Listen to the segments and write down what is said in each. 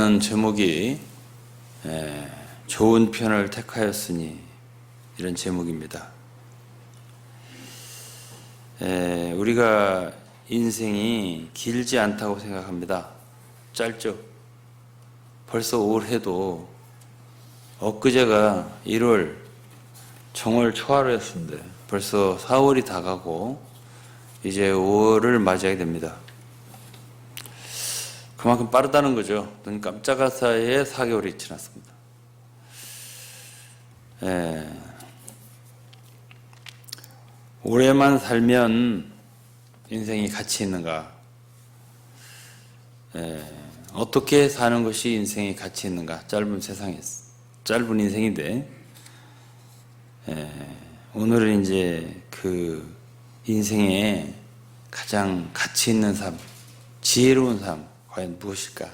오늘은 제목이 좋은 편을 택하였으니 이런 제목입니다. 우리가 인생이 길지 않다고 생각합니다. 짧죠. 벌써 올해도 엊그제가 1월 정월 초하루였습니다. 벌써 4월이 다가고 이제 5월을 맞이하게 됩니다. 그만큼 빠르다는 거죠. 눈 깜짝할 사이에 4개월이 지났습니다. 오래만 살면 인생이 가치 있는가? 어떻게 사는 것이 인생이 가치 있는가? 짧은 세상에, 짧은 인생인데, 오늘은 이제 그 인생의 가장 가치 있는 삶, 지혜로운 삶, 과연 무엇일까?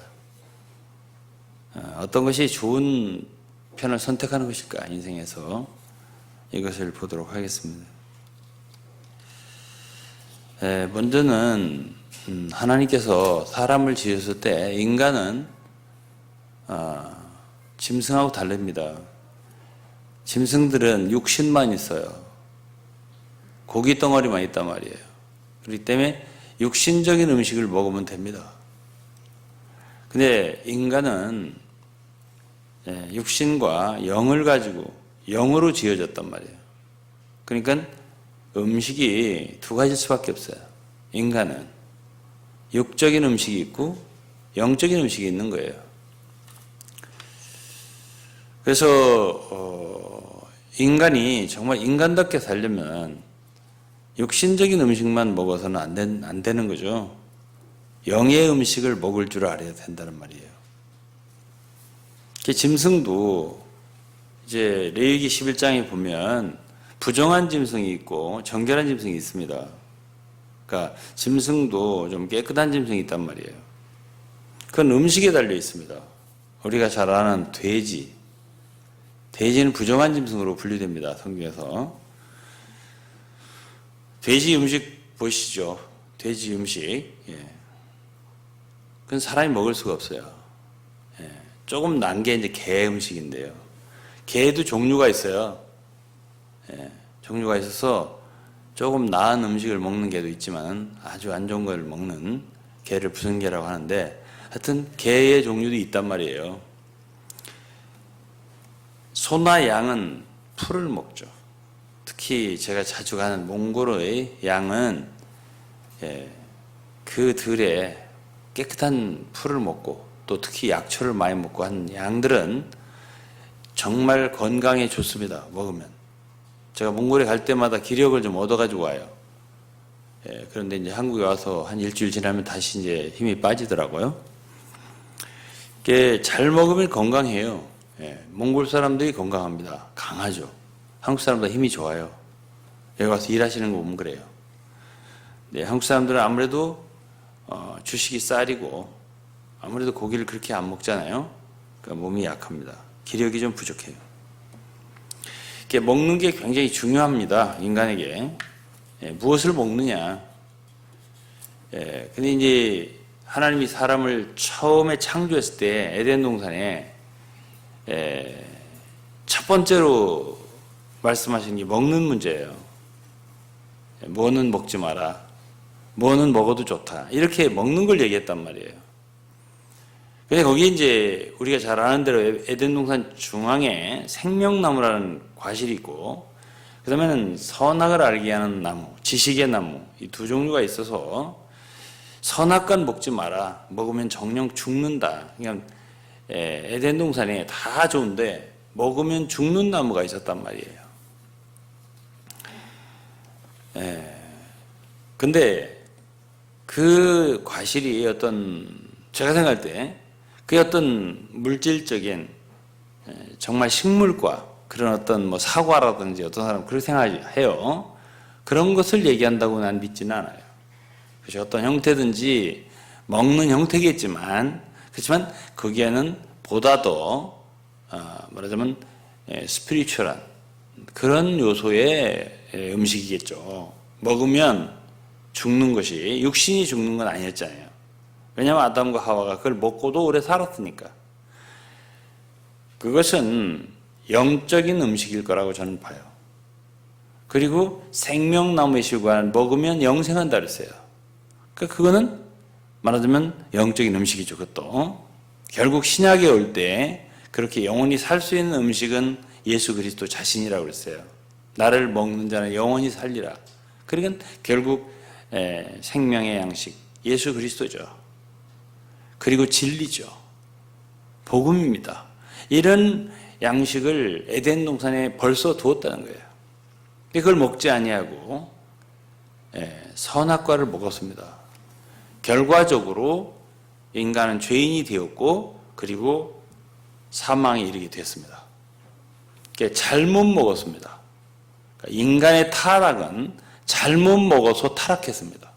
어떤 것이 좋은 편을 선택하는 것일까? 인생에서 이것을 보도록 하겠습니다. 먼저는 하나님께서 사람을 지으실 때 인간은 짐승하고 다릅니다. 짐승들은 육신만 있어요. 고기 덩어리만 있단 말이에요. 그렇기 때문에 육신적인 음식을 먹으면 됩니다. 근데 인간은 육신과 영을 가지고 영으로 지어졌단 말이에요. 그러니까 음식이 두 가지일 수밖에 없어요. 인간은 육적인 음식이 있고 영적인 음식이 있는 거예요. 그래서 인간이 정말 인간답게 살려면 육신적인 음식만 먹어서는 안 되는 거죠. 영의 음식을 먹을 줄 알아야 된다는 말이에요. 짐승도 이제 레위기 11장에 보면 부정한 짐승이 있고 정결한 짐승이 있습니다. 그러니까 짐승도 좀 깨끗한 짐승이 있단 말이에요. 그건 음식에 달려 있습니다. 우리가 잘 아는 돼지. 돼지는 부정한 짐승으로 분류됩니다. 성경에서. 돼지 음식 보시죠. 돼지 음식. 그건 사람이 먹을 수가 없어요. 조금 난 게 이제 개 음식인데요. 개도 종류가 있어요. 종류가 있어서 조금 나은 음식을 먹는 개도 있지만 아주 안 좋은 걸 먹는 개를 부승개라고 하는데 하여튼 개의 종류도 있단 말이에요. 소나 양은 풀을 먹죠. 특히 제가 자주 가는 몽골의 양은 그 들에 깨끗한 풀을 먹고 또 특히 약초를 많이 먹고 한 양들은 정말 건강에 좋습니다. 먹으면. 제가 몽골에 갈 때마다 기력을 좀 얻어가지고 와요. 그런데 이제 한국에 와서 한 일주일 지나면 다시 이제 힘이 빠지더라고요. 잘 먹으면 건강해요. 몽골 사람들이 건강합니다. 강하죠. 한국 사람보다 힘이 좋아요. 여기 와서 일하시는 거 보면 그래요. 한국 사람들은 아무래도 주식이 쌀이고 아무래도 고기를 그렇게 안 먹잖아요. 그러니까 몸이 약합니다. 기력이 좀 부족해요. 먹는 게 굉장히 중요합니다. 인간에게. 무엇을 먹느냐. 근데 이제 하나님이 사람을 처음에 창조했을 때 에덴 동산에 첫 번째로 말씀하신 게 먹는 문제예요. 뭐는 먹지 마라. 뭐는 먹어도 좋다. 이렇게 먹는 걸 얘기했단 말이에요. 근데 거기 이제 우리가 잘 아는 대로 에덴 동산 중앙에 생명나무라는 과실이 있고, 그 다음에는 선악을 알게 하는 나무, 지식의 나무, 이 두 종류가 있어서 선악과는 먹지 마라. 먹으면 정령 죽는다. 그러니까 에덴 동산에 다 좋은데 먹으면 죽는 나무가 있었단 말이에요. 근데 그 과실이 제가 생각할 때 그게 어떤 물질적인 정말 식물과 그런 어떤 사과라든지 어떤 사람은 그렇게 생각해요. 그런 것을 얘기한다고 난 믿지는 않아요. 그래서 어떤 형태든지 먹는 형태겠지만 그렇지만 거기에는 보다 더 말하자면 스피리추얼한 그런 요소의 음식이겠죠. 먹으면 죽는 것이 육신이 죽는 건 아니었잖아요. 왜냐하면 아담과 하와가 그걸 먹고도 오래 살았으니까. 그것은 영적인 음식일 거라고 저는 봐요. 그리고 생명나무의 실과 먹으면 영생한다 그랬어요. 그러니까 그거는 말하자면 영적인 음식이죠. 그것도 결국 신약에 올 때 그렇게 영원히 살 수 있는 음식은 예수 그리스도 자신이라고 그랬어요. 나를 먹는 자는 영원히 살리라. 그러니까 결국 생명의 양식 예수 그리스도죠. 그리고 진리죠. 복음입니다. 이런 양식을 에덴 동산에 벌써 두었다는 거예요. 그걸 먹지 아니하고 선악과를 먹었습니다. 결과적으로 인간은 죄인이 되었고 그리고 사망에 이르게 됐습니다. 잘못 먹었습니다. 인간의 타락은 잘못 먹어서 타락했습니다.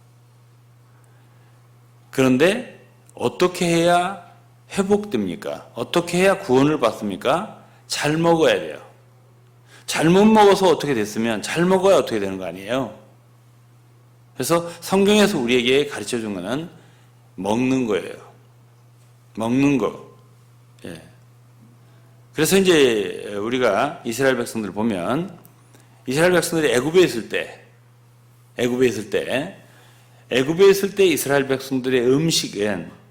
그런데 어떻게 해야 회복됩니까? 어떻게 해야 구원을 받습니까? 잘 먹어야 돼요. 잘못 먹어서 어떻게 됐으면 잘 먹어야 어떻게 되는 거 아니에요? 그래서 성경에서 우리에게 가르쳐 준 거는 먹는 거예요. 먹는 거. 예. 그래서 이제 우리가 이스라엘 백성들 보면 이스라엘 백성들이 애굽에 있을 때 이스라엘 백성들의 음식은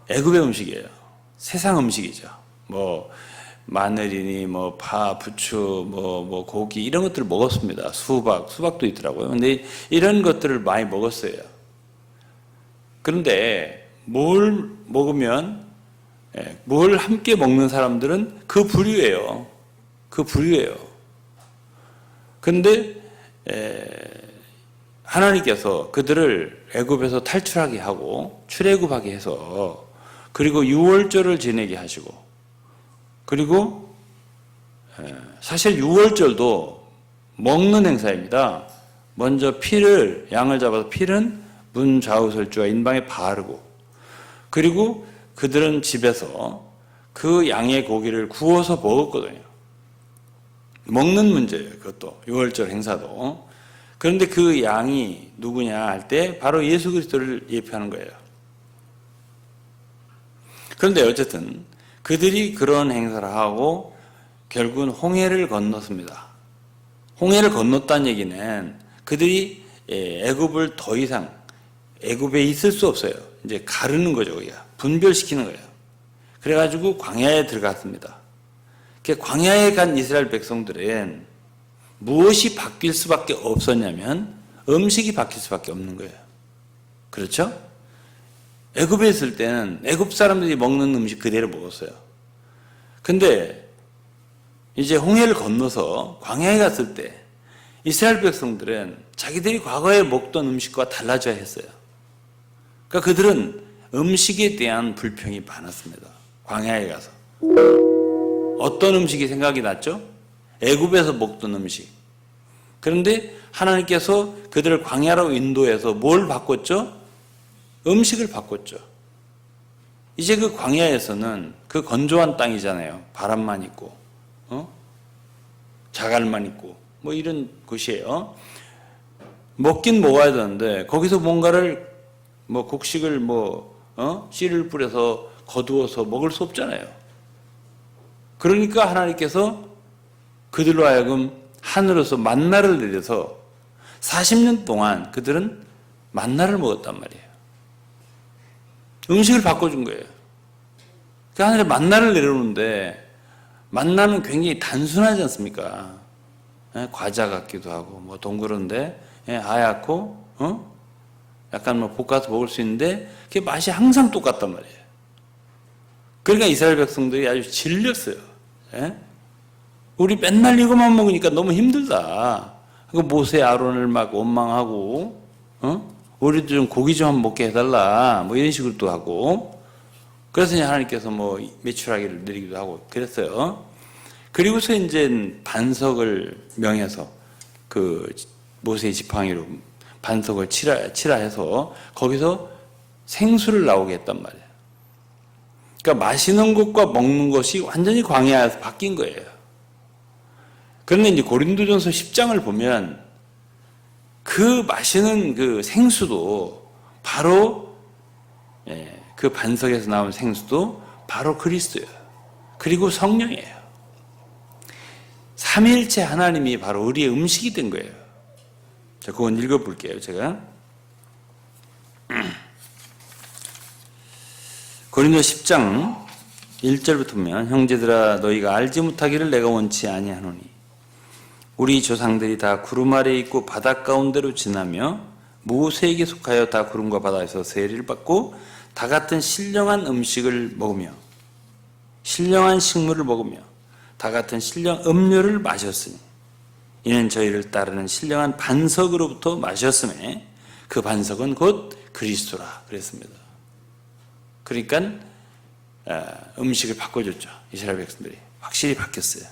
애굽의 음식이에요. 세상 음식이죠. 뭐 마늘이니 뭐 파, 부추, 뭐 고기 이런 것들을 먹었습니다. 수박도 있더라고요. 근데 이런 것들을 많이 먹었어요. 그런데 뭘 먹으면 뭘 함께 먹는 사람들은 그 부류예요. 그 부류예요. 그런데 하나님께서 그들을 애굽에서 탈출하게 하고 출애굽하게 해서 그리고 유월절을 지내게 하시고 그리고 사실 유월절도 먹는 행사입니다. 먼저 양을 잡아서 피는 문 좌우설주와 인방에 바르고 그리고 그들은 집에서 그 양의 고기를 구워서 먹었거든요. 먹는 문제예요. 그것도 유월절 행사도. 그런데 그 양이 누구냐 할 때 바로 예수 그리스도를 예표하는 거예요. 그런데 어쨌든 그들이 그런 행사를 하고 결국은 홍해를 건넜습니다. 홍해를 건넜다는 얘기는 그들이 애굽을 더 이상 애굽에 있을 수 없어요. 이제 가르는 거죠. 분별시키는 거예요. 그래가지고 광야에 들어갔습니다. 광야에 간 이스라엘 백성들은 무엇이 바뀔 수밖에 없었냐면 음식이 바뀔 수밖에 없는 거예요. 그렇죠? 애굽에 있을 때는 애굽 사람들이 먹는 음식 그대로 먹었어요. 근데 이제 홍해를 건너서 광야에 갔을 때 이스라엘 백성들은 자기들이 과거에 먹던 음식과 달라져야 했어요. 그러니까 그들은 음식에 대한 불평이 많았습니다. 광야에 가서. 어떤 음식이 생각이 났죠? 애굽에서 먹던 음식. 그런데 하나님께서 그들을 광야로 인도해서 뭘 바꿨죠? 음식을 바꿨죠. 이제 그 광야에서는 그 건조한 땅이잖아요. 바람만 있고, 자갈만 있고, 뭐 이런 곳이에요. 먹긴 먹어야 되는데 거기서 뭔가를 곡식을 씨를 뿌려서 거두어서 먹을 수 없잖아요. 그러니까 하나님께서 그들로 하여금 하늘에서 만나를 내려서 40년 동안 그들은 만나를 먹었단 말이에요. 음식을 바꿔준 거예요. 그 하늘에 만나를 내려오는데 만나는 굉장히 단순하지 않습니까? 과자 같기도 하고 동그란데 하얗고 약간 볶아서 먹을 수 있는데 그게 맛이 항상 똑같단 말이에요. 그러니까 이스라엘 백성들이 아주 질렸어요. 우리 맨날 이것만 먹으니까 너무 힘들다. 그 모세 아론을 막 원망하고 우리도 좀 고기 좀 한번 먹게 해달라 이런 식으로 또 하고 그래서 하나님께서 매출하기를 내리기도 하고 그랬어요. 그리고서 이제 반석을 명해서 그 모세의 지팡이로 반석을 칠하해서 거기서 생수를 나오게 했단 말이에요. 그러니까 마시는 것과 먹는 것이 완전히 광야에서 바뀐 거예요. 그런데 이제 고린도전서 10장을 보면 그 마시는 그 생수도 바로 그 반석에서 나온 생수도 바로 그리스도예요. 그리고 성령이에요. 삼위일체 하나님이 바로 우리의 음식이 된 거예요. 자, 그건 읽어볼게요. 제가 고린도 10장 1절부터 보면 형제들아 너희가 알지 못하기를 내가 원치 아니하노니 우리 조상들이 다 구름 아래에 있고 바다 가운데로 지나며 모세에게 속하여 다 구름과 바다에서 세례를 받고 다 같은 신령한 음식을 먹으며 신령한 식물을 먹으며 다 같은 신령 음료를 마셨으니 이는 저희를 따르는 신령한 반석으로부터 마셨음에 그 반석은 곧 그리스도라 그랬습니다. 그러니까 음식을 바꿔줬죠. 이스라엘 백성들이 확실히 바뀌었어요.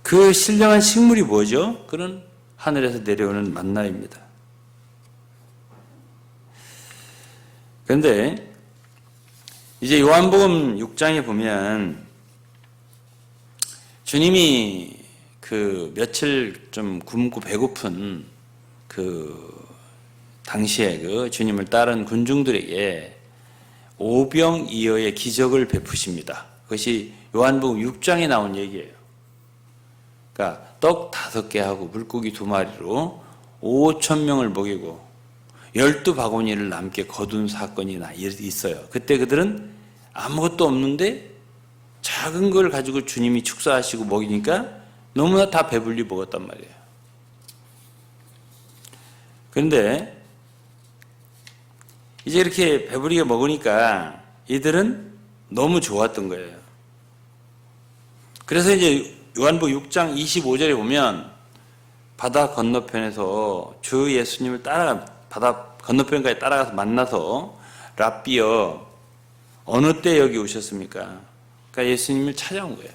그 신령한 식물이 뭐죠? 그는 하늘에서 내려오는 만나입니다. 그런데 이제 요한복음 6장에 보면 주님이 그 며칠 좀 굶고 배고픈 그 당시에 그 주님을 따른 군중들에게 오병이어의 기적을 베푸십니다. 그것이 요한복음 6장에 나온 얘기예요. 그러니까 떡 5개 하고 물고기 2마리로 5,000명을 먹이고 12바구니를 남게 거둔 사건이 있어요. 그때 그들은 아무것도 없는데 작은 걸 가지고 주님이 축사하시고 먹이니까 너무나 다 배불리 먹었단 말이에요. 그런데 이제 이렇게 배부르게 먹으니까 이들은 너무 좋았던 거예요. 그래서 이제 요한복음 6장 25절에 보면 바다 건너편에서 주 예수님을 바다 건너편까지 따라가서 만나서 랍비여 어느 때 여기 오셨습니까? 그러니까 예수님을 찾아온 거예요.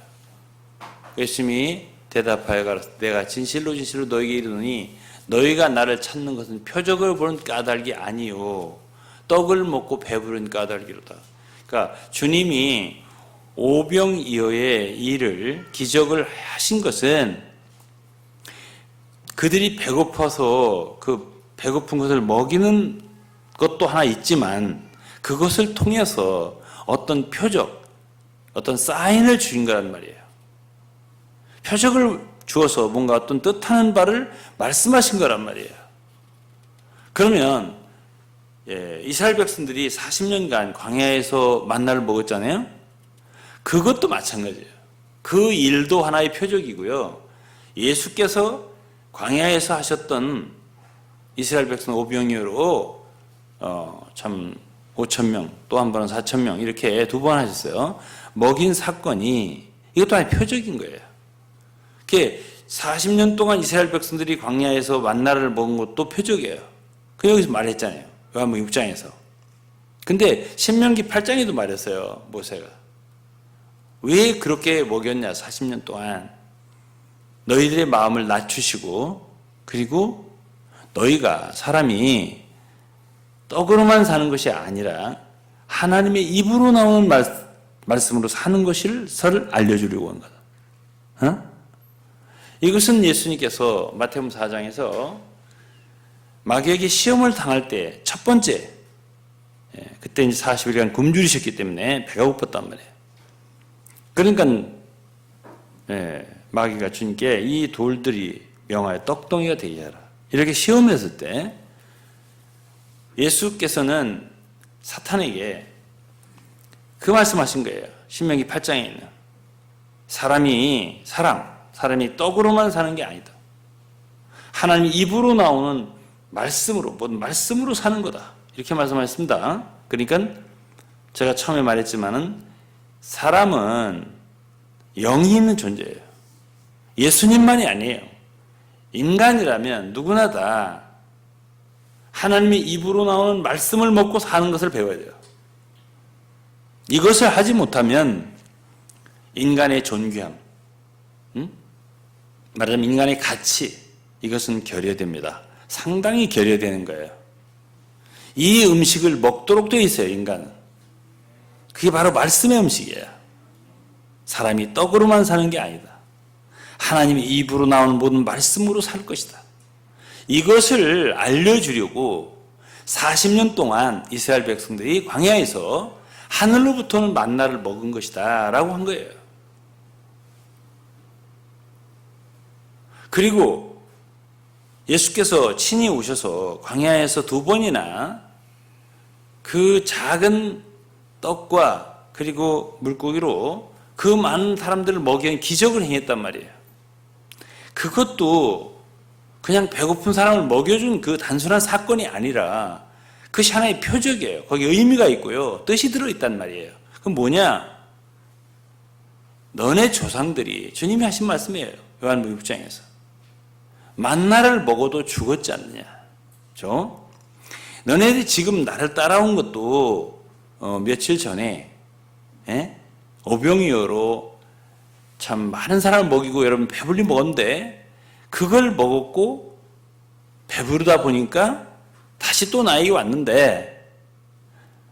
예수님이 대답하여 가로되 내가 진실로 진실로 너희에게 이르노니 너희가 나를 찾는 것은 표적을 보는 까닭이 아니요 떡을 먹고 배부른 까닭이로다. 그러니까 주님이 오병이어의 일을 기적을 하신 것은 그들이 배고파서 그 배고픈 것을 먹이는 것도 하나 있지만 그것을 통해서 어떤 표적, 어떤 사인을 주신 거란 말이에요. 표적을 주어서 뭔가 어떤 뜻하는 바를 말씀하신 거란 말이에요. 그러면 이스라엘 백성들이 40년간 광야에서 만나를 먹었잖아요. 그것도 마찬가지예요. 그 일도 하나의 표적이고요. 예수께서 광야에서 하셨던 이스라엘 백성 오병이어로 참 5,000명 또 한 번은 4,000명 이렇게 2번 하셨어요. 먹인 사건이 이것도 하나의 표적인 거예요. 그게 40년 동안 이스라엘 백성들이 광야에서 만나를 먹은 것도 표적이에요. 그 여기서 말했잖아요. 요한복음 6장에서. 근데 신명기 8장에도 말했어요. 모세가. 왜 그렇게 먹였냐 40년 동안. 너희들의 마음을 낮추시고 그리고 너희가 사람이 떡으로만 사는 것이 아니라 하나님의 입으로 나오는 말씀으로 사는 것을 알려주려고 한 거다. 어? 이것은 예수님께서 마태복음 4장에서 마귀에게 시험을 당할 때 첫 번째 그때 이제 40일간 굶주리셨기 때문에 배가 고팠단 말이에요. 그러니까 마귀가 주님께 이 돌들이 명하여 떡덩이가 되게 하라 이렇게 시험했을 때 예수께서는 사탄에게 그 말씀하신 거예요. 신명기 8장에 있는 사람이 떡으로만 사는 게 아니다. 하나님 입으로 나오는 말씀으로 사는 거다. 이렇게 말씀하셨습니다. 그러니까 제가 처음에 말했지만은 사람은 영이 있는 존재예요. 예수님만이 아니에요. 인간이라면 누구나 다 하나님의 입으로 나오는 말씀을 먹고 사는 것을 배워야 돼요. 이것을 하지 못하면 인간의 존귀함, 말하자면 인간의 가치, 이것은 결여됩니다. 상당히 결여되는 거예요. 이 음식을 먹도록 되어 있어요, 인간은. 그게 바로 말씀의 음식이에요. 사람이 떡으로만 사는 게 아니다. 하나님의 입으로 나오는 모든 말씀으로 살 것이다. 이것을 알려주려고 40년 동안 이스라엘 백성들이 광야에서 하늘로부터는 만나를 먹은 것이다 라고 한 거예요. 그리고 예수께서 친히 오셔서 광야에서 2번이나 그 작은 떡과 그리고 물고기로 그 많은 사람들을 먹이는 기적을 행했단 말이에요. 그것도 그냥 배고픈 사람을 먹여준 그 단순한 사건이 아니라 그것이 하나의 표적이에요. 거기 의미가 있고요. 뜻이 들어있단 말이에요. 그럼 뭐냐? 너네 조상들이 주님이 하신 말씀이에요. 요한복음 6장에서. 만나를 먹어도 죽었지 않느냐. 그렇죠? 너네들이 지금 나를 따라온 것도 며칠 전에 오병이어로 참 많은 사람을 먹이고 여러분 배불리 먹었는데 그걸 먹었고 배부르다 보니까 다시 또 나에게 왔는데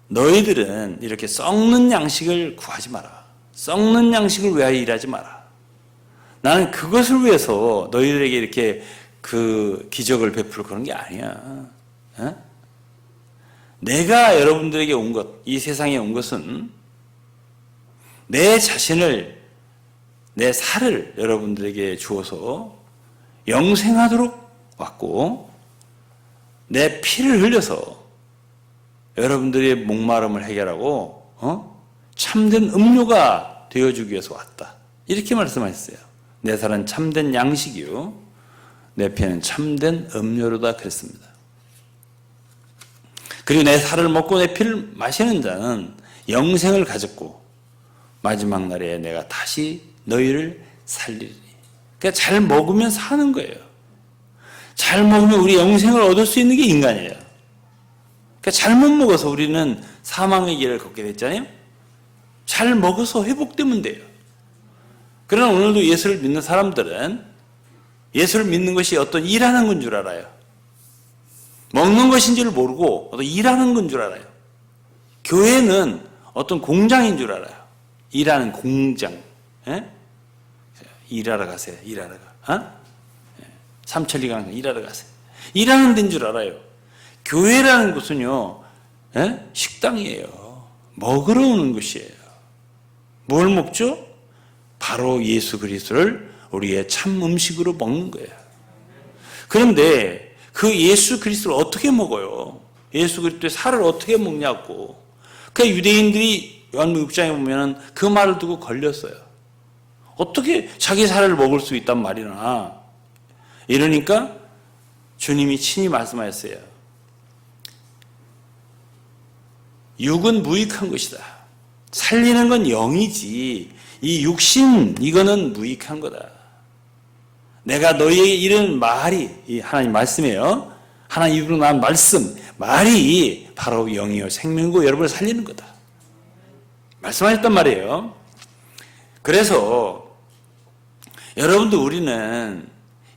너희들은 이렇게 썩는 양식을 구하지 마라. 썩는 양식을 위하여 일하지 마라. 나는 그것을 위해서 너희들에게 이렇게 그 기적을 베풀 그런 게 아니야. 내가 여러분들에게 온 것, 이 세상에 온 것은 내 자신을, 내 살을 여러분들에게 주어서 영생하도록 왔고 내 피를 흘려서 여러분들의 목마름을 해결하고 참된 음료가 되어주기 위해서 왔다. 이렇게 말씀하셨어요. 내 살은 참된 양식이요 내 피는 참된 음료로다 그랬습니다. 그리고 내 살을 먹고 내 피를 마시는 자는 영생을 가졌고 마지막 날에 내가 다시 너희를 살리리니. 그러니까 잘 먹으면 사는 거예요. 잘 먹으면 우리 영생을 얻을 수 있는 게 인간이에요. 그러니까 잘못 먹어서 우리는 사망의 길을 걷게 됐잖아요. 잘 먹어서 회복되면 돼요. 그러나 오늘도 예수를 믿는 사람들은 예수를 믿는 것이 어떤 일하는 건 줄 알아요. 먹는 것인 줄 모르고 어떤 일하는 건 줄 알아요. 교회는 어떤 공장인 줄 알아요. 일하는 공장. 일하러 가세요. 일하러 가. 삼천리가 일하러 가세요. 일하는 데인 줄 알아요. 교회라는 곳은요, 식당이에요. 먹으러 오는 곳이에요. 뭘 먹죠? 바로 예수 그리스도를 우리의 참 음식으로 먹는 거예요. 그런데 그 예수 그리스도를 어떻게 먹어요? 예수 그리스도의 살을 어떻게 먹냐고. 그 유대인들이 요한복음 6장에 보면 그 말을 두고 걸렸어요. 어떻게 자기 살을 먹을 수 있단 말이나. 이러니까 주님이 친히 말씀하셨어요. 육은 무익한 것이다. 살리는 건 영이지 이 육신 이거는 무익한 거다. 내가 너희에게 이르는 말이 이 하나님 말씀이에요. 하나님 입으로 나온 말씀 말이 바로 영이요 생명이고 여러분을 살리는 거다. 말씀하셨단 말이에요. 그래서 여러분도 우리는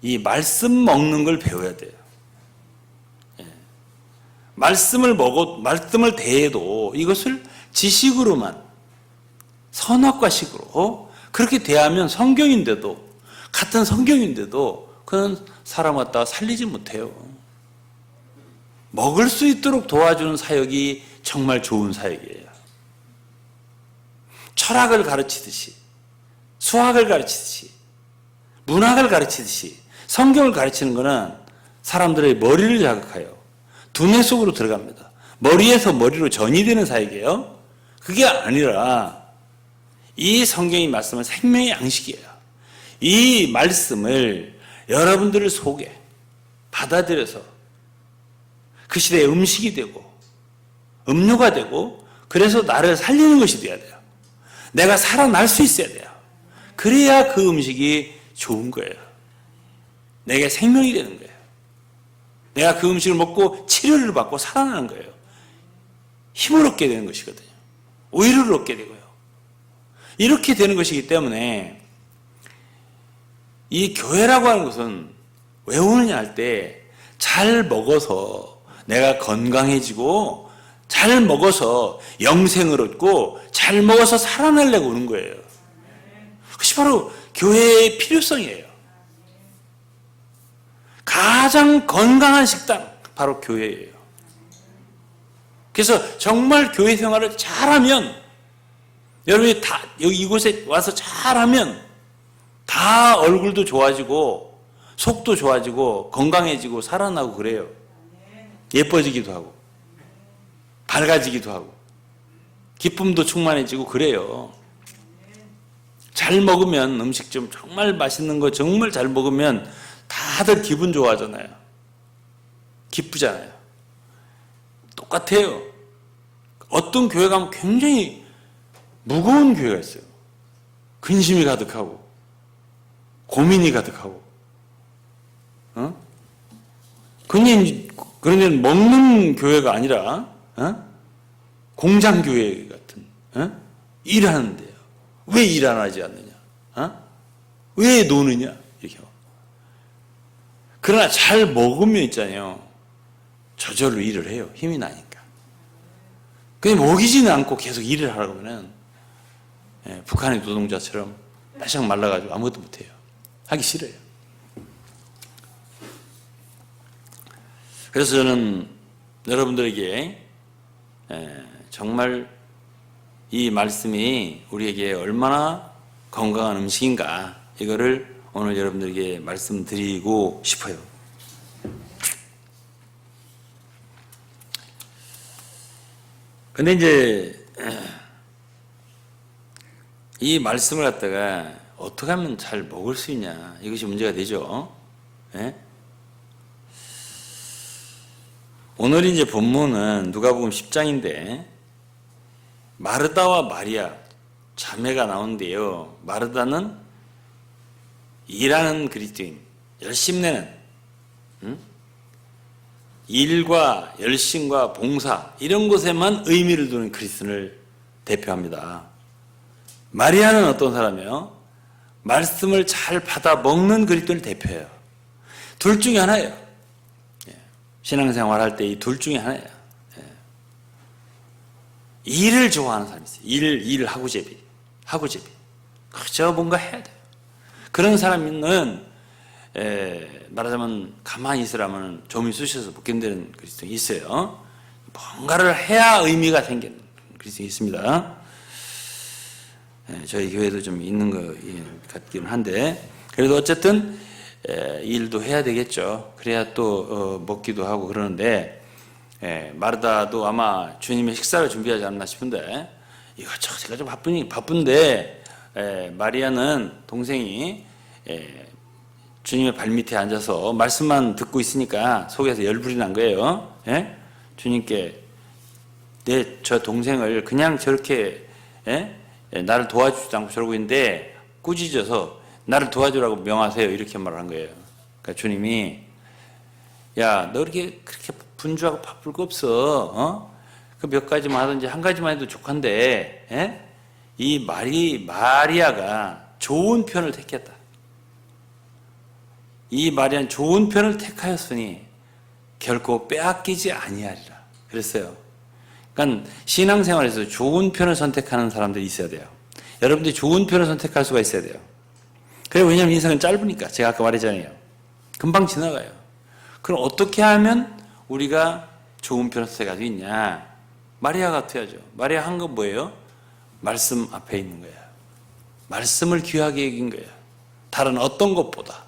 이 말씀 먹는 걸 배워야 돼요. 말씀을 대해도 이것을 지식으로만 선악과식으로 그렇게 대하면 성경인데도 같은 성경인데도 그는 사람 갖다가 살리지 못해요. 먹을 수 있도록 도와주는 사역이 정말 좋은 사역이에요. 철학을 가르치듯이 수학을 가르치듯이 문학을 가르치듯이 성경을 가르치는 것은 사람들의 머리를 자극해요. 두뇌 속으로 들어갑니다. 머리에서 머리로 전이되는 사역이에요. 그게 아니라 이 성경의 말씀은 생명의 양식이에요. 이 말씀을 여러분들 속에 받아들여서 그 시대의 음식이 되고 음료가 되고 그래서 나를 살리는 것이 돼야 돼요. 내가 살아날 수 있어야 돼요. 그래야 그 음식이 좋은 거예요. 내게 생명이 되는 거예요. 내가 그 음식을 먹고 치료를 받고 살아나는 거예요. 힘을 얻게 되는 것이거든요. 오히려를 얻게 되고요. 이렇게 되는 것이기 때문에 이 교회라고 하는 것은 왜 오느냐 할 때 잘 먹어서 내가 건강해지고 잘 먹어서 영생을 얻고 잘 먹어서 살아나려고 오는 거예요. 그것이 바로 교회의 필요성이에요. 가장 건강한 식당 바로 교회예요. 그래서 정말 교회 생활을 잘하면, 여러분이 다 여기 이곳에 와서 잘하면 다 얼굴도 좋아지고 속도 좋아지고 건강해지고 살아나고 그래요. 예뻐지기도 하고 밝아지기도 하고 기쁨도 충만해지고 그래요. 잘 먹으면, 음식 좀 정말 맛있는 거 정말 잘 먹으면 다들 기분 좋아하잖아요. 기쁘잖아요. 똑같아요. 어떤 교회 가면 굉장히 무거운 교회가 있어요. 근심이 가득하고 고민이 가득하고, 그런데 먹는 교회가 아니라 공장 교회 같은, 일하는데요. 왜 일 안 하지 않느냐? 왜 노느냐? 이렇게. 그러나 잘 먹으면 있잖아요. 저절로 일을 해요. 힘이 나니까. 그냥 먹이지는 않고 계속 일을 하라고 하면 북한의 노동자처럼 바짝 말라가지고 아무것도 못해요. 하기 싫어요. 그래서 저는 여러분들에게 정말 이 말씀이 우리에게 얼마나 건강한 음식인가, 이거를 오늘 여러분들에게 말씀드리고 싶어요. 근데 이제 이 말씀을 갖다가 어떻게 하면 잘 먹을 수 있냐, 이것이 문제가 되죠. 예? 오늘 이제 본문은 누가복음 10장인데 마르다와 마리아 자매가 나오는데요. 마르다는 일하는 그리스도인, 열심내는, 일과 열심과 봉사 이런 것에만 의미를 두는 그리스도인을 대표합니다. 마리아는 어떤 사람이에요? 말씀을 잘 받아 먹는 그리스도인을 대표해요. 둘 중에 하나예요. 신앙생활 할 때 이 둘 중에 하나예요. 일을 좋아하는 사람이 있어요. 일 하고제비. 그저 뭔가 해야 돼요. 그런 사람은 말하자면 가만히 있으라면 좀이 쑤셔서 못 견디는 그리스도인이 있어요. 뭔가를 해야 의미가 생기는 그리스도인이 있습니다. 저희 교회도 좀 있는 것 같기는 한데, 그래도 어쨌든 일도 해야 되겠죠. 그래야 또 먹기도 하고 그러는데, 마르다도 아마 주님의 식사를 준비하지 않나 싶은데, 이것저것 제가 좀 바쁜데 마리아는 동생이 주님의 발밑에 앉아서 말씀만 듣고 있으니까 속에서 열불이 난 거예요. 주님께 저 동생을 그냥 저렇게 나를 도와주지도 않고 저러고 있는데 꾸짖어서 나를 도와주라고 명하세요, 이렇게 말을 한 거예요. 그러니까 주님이, 야, 너 그렇게 분주하고 바쁠 거 없어. 그 몇 가지만 하든지 한 가지만 해도 족한데, 이 마리아가 좋은 편을 택했다. 이 마리아는 좋은 편을 택하였으니 결코 빼앗기지 아니하리라 그랬어요. 그러니까 신앙생활에서 좋은 편을 선택하는 사람들이 있어야 돼요. 여러분들이 좋은 편을 선택할 수가 있어야 돼요. 그래요. 왜냐하면 인생은 짧으니까. 제가 아까 말했잖아요. 금방 지나가요. 그럼 어떻게 하면 우리가 좋은 편을 선택할 수 있냐? 마리아 같아야죠. 마리아 한 건 뭐예요? 말씀 앞에 있는 거예요. 말씀을 귀하게 여긴 거예요. 다른 어떤 것보다.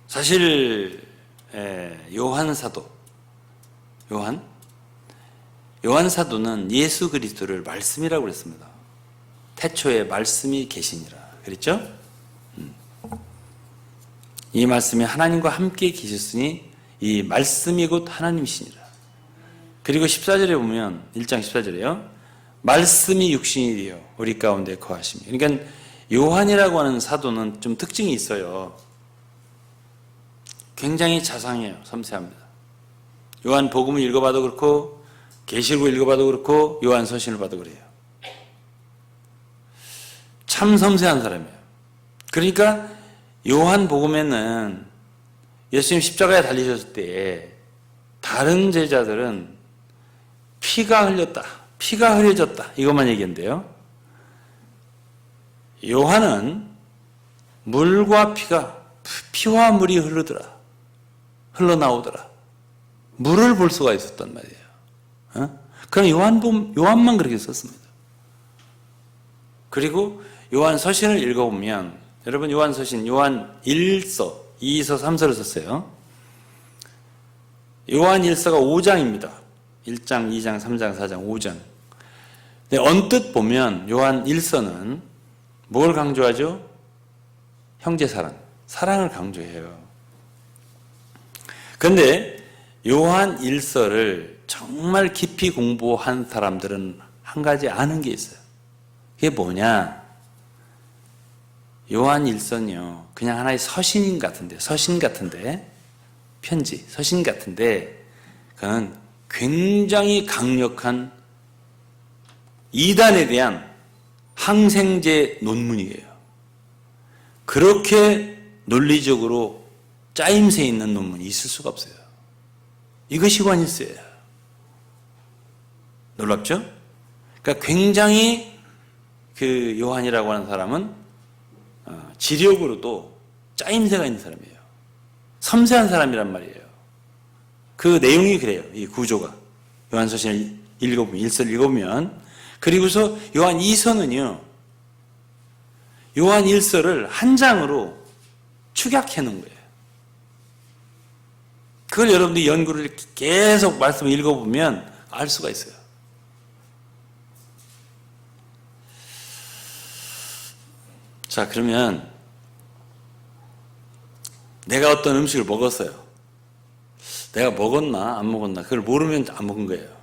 사실 요한 사도는 예수 그리스도를 말씀이라고 그랬습니다. 태초에 말씀이 계시니라 그랬죠? 이 말씀이 하나님과 함께 계셨으니 이 말씀이 곧 하나님이시니라. 그리고 14절에 보면 1장 14절에요. 말씀이 육신이 되어 우리 가운데 거하시며. 그러니까 요한이라고 하는 사도는 좀 특징이 있어요. 굉장히 자상해요. 섬세합니다. 요한 복음을 읽어봐도 그렇고 계시록을 읽어봐도 그렇고 요한 서신을 봐도 그래요. 참 섬세한 사람이에요. 그러니까 요한 복음에는 예수님 십자가에 달리셨을 때 다른 제자들은 피가 흘려졌다 이것만 얘기했는데요. 요한은 피와 물이 흐르더라. 흘러나오더라. 물을 볼 수가 있었단 말이에요. 그럼 요한만 그렇게 썼습니다. 그리고 요한 서신을 읽어보면, 여러분 요한 서신, 요한 1서, 2서, 3서를 썼어요. 요한 1서가 5장입니다. 1장, 2장, 3장, 4장, 5장. 근데 언뜻 보면 요한 1서는 뭘 강조하죠? 형제 사랑을 강조해요. 그런데 요한 1서를 정말 깊이 공부한 사람들은 한 가지 아는 게 있어요. 그게 뭐냐? 요한 1서는요, 그냥 하나의 서신 같은데, 편지, 서신 같은데, 그건 굉장히 강력한 이단에 대한 항생제 논문이에요. 그렇게 논리적으로 짜임새 있는 논문이 있을 수가 없어요. 이것이 요한 1서예요. 놀랍죠? 그러니까 굉장히 그 요한이라고 하는 사람은 지력으로도 짜임새가 있는 사람이에요. 섬세한 사람이란 말이에요. 그 내용이 그래요. 이 구조가. 요한서신을 읽어보면, 1서를 읽어보면. 그리고서 요한 2서는요, 요한 1서를 한 장으로 축약해 놓은 거예요. 그걸 여러분들이 연구를 계속 말씀을 읽어보면 알 수가 있어요. 자, 그러면 내가 어떤 음식을 먹었어요. 내가 먹었나 안 먹었나 그걸 모르면 안 먹은 거예요.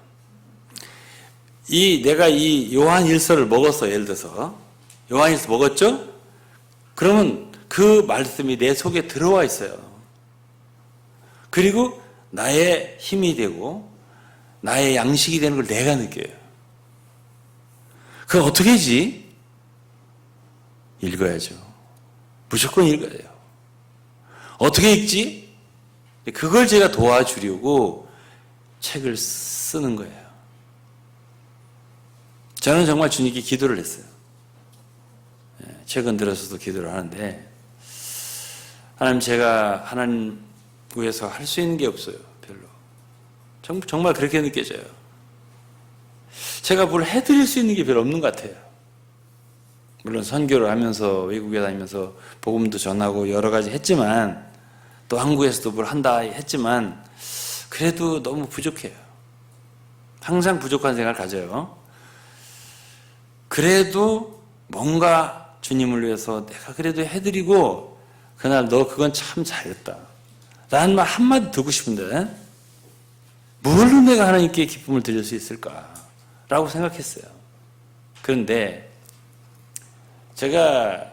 내가 이 요한 1서를 먹었어요. 예를 들어서 요한 1서 먹었죠? 그러면 그 말씀이 내 속에 들어와 있어요. 그리고 나의 힘이 되고 나의 양식이 되는 걸 내가 느껴요. 그걸 어떻게 하지? 읽어야죠. 무조건 읽어야 돼요. 어떻게 읽지? 그걸 제가 도와주려고 책을 쓰는 거예요. 저는 정말 주님께 기도를 했어요. 최근 들어서도 기도를 하는데, 하나님, 제가 하나님 위해서 할 수 있는 게 없어요. 별로. 정말 그렇게 느껴져요. 제가 뭘 해드릴 수 있는 게 별로 없는 것 같아요. 물론 선교를 하면서 외국에 다니면서 복음도 전하고 여러 가지 했지만, 또 한국에서도 뭘 한다 했지만, 그래도 너무 부족해요. 항상 부족한 생각을 가져요. 그래도 뭔가 주님을 위해서 내가 그래도 해드리고, 그날 너 그건 참 잘했다 라는 말 한마디 듣고 싶은데, 뭘로 내가 하나님께 기쁨을 드릴 수 있을까 라고 생각했어요. 그런데 제가